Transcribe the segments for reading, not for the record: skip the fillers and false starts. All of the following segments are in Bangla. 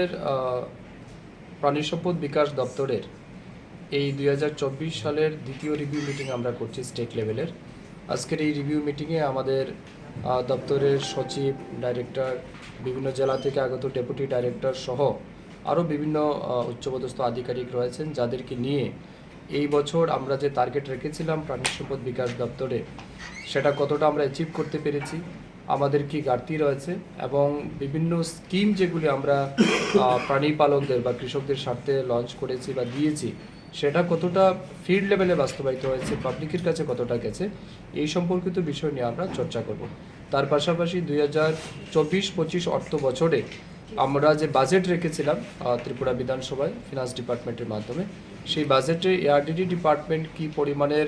আমাদের প্রাণী সম্পদ বিকাশ দপ্তরের এই 2024 সালের দ্বিতীয় রিভিউ মিটিং আমরা করছি স্টেট লেভেলের। আজকের এই রিভিউ মিটিংয়ে আমাদের দপ্তরের সচিব, ডাইরেক্টর, বিভিন্ন জেলা থেকে আগত ডেপুটি ডাইরেক্টর সহ আরও বিভিন্ন উচ্চপদস্থ আধিকারিক রয়েছেন, যাদেরকে নিয়ে এই বছর আমরা যে টার্গেট রেখেছিলাম প্রাণী সম্পদ বিকাশ দপ্তরে, সেটা কতটা আমরা অ্যাচিভ করতে পেরেছি, আমাদের কি ঘাটতি রয়েছে, এবং বিভিন্ন স্কিম যেগুলি আমরা প্রাণী পালকদের বা কৃষকদের স্বার্থে লঞ্চ করেছি বা দিয়েছি, সেটা কতটা ফিল্ড লেভেলে বাস্তবায়িত হয়েছে, পাবলিকের কাছে কতটা গেছে, এই সম্পর্কিত বিষয় নিয়ে আমরা চর্চা করব। তার পাশাপাশি 2024-25 অর্থ বছরে আমরা যে বাজেট রেখেছিলাম ত্রিপুরা বিধানসভায় ফিনান্স ডিপার্টমেন্টের মাধ্যমে, সেই বাজেটে এআরডিডি ডিপার্টমেন্ট কি পরিমাণের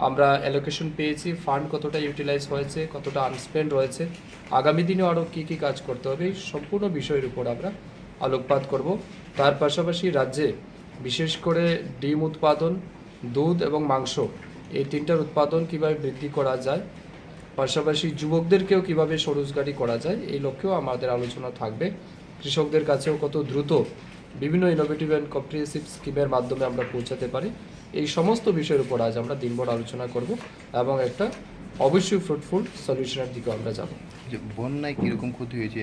আমরা অ্যালোকেশন পেয়েছি, ফান্ড কতটা ইউটিলাইজ হয়েছে, কতটা আনস্পেন্ড রয়েছে, আগামী দিনেও আরও কী কী কাজ করতে হবে, এই সম্পূর্ণ বিষয়ের উপর আমরা আলোকপাত করব। তার পাশাপাশি রাজ্যে বিশেষ করে ডিম উৎপাদন, দুধ এবং মাংস, এই তিনটার উৎপাদন কীভাবে বৃদ্ধি করা যায়, পাশাপাশি যুবকদেরকেও কীভাবে স্বরোজগারি করা যায়, এই লক্ষ্যেও আমাদের আলোচনা থাকবে। কৃষকদের কাছেও কত দ্রুত বিভিন্ন ইনোভেটিভ অ্যান্ড কম্প্রিহেন্সিভ স্কিমের মাধ্যমে আমরা পৌঁছাতে পারি, এই সমস্ত বিষয়ের উপর আজ আমরা দিনভর আলোচনা করব এবং একটা অবশ্যই ফ্রুটফুল সলিউশনের দিকে আমরা যাব। বন্যায় কীরকম ক্ষতি হয়েছে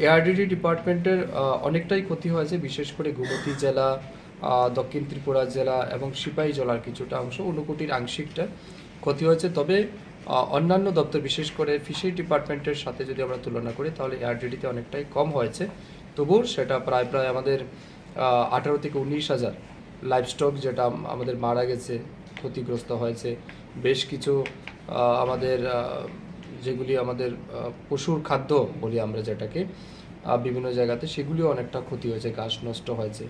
এআরডিডি ডিপার্টমেন্টের? অনেকটাই ক্ষতি হয়েছে, বিশেষ করে গোমতী জেলা, দক্ষিণ ত্রিপুরা জেলা এবং সিপাহী জেলার কিছুটা অংশ, ঊনকোটির আংশিকটা ক্ষতি হয়েছে। তবে অন্যান্য দপ্তর, বিশেষ করে ফিশারি ডিপার্টমেন্টের সাথে যদি আমরা তুলনা করি, তাহলে এআরডিডিতে অনেকটাই কম হয়েছে। তবুও সেটা প্রায় আমাদের 18 থেকে 19 হাজার লাইভস্টক যেটা আমাদের মারা গেছে, ক্ষতিগ্রস্ত হয়েছে। বেশ কিছু আমাদের যেগুলি আমাদের পশুর খাদ্য বলি আমরা যেটাকে, বিভিন্ন জায়গাতে সেগুলিও অনেকটা ক্ষতি হয়েছে, গাছ নষ্ট হয়েছে।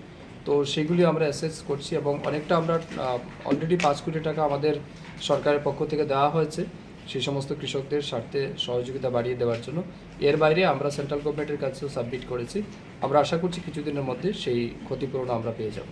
তো সেগুলি আমরা অ্যাসেস করছি এবং অনেকটা আমরা অলরেডি 5 কোটি টাকা আমাদের সরকারের পক্ষ থেকে দেওয়া হয়েছে সেই সমস্ত কৃষকদের স্বার্থে সহযোগিতা বাড়িয়ে দেওয়ার জন্য। এর বাইরে আমরা সেন্ট্রাল গভর্নমেন্টের কাছেও সাবমিট করেছি। আমরা আশা করছি কিছুদিনের মধ্যে সেই ক্ষতিপূরণ আমরা পেয়ে যাব।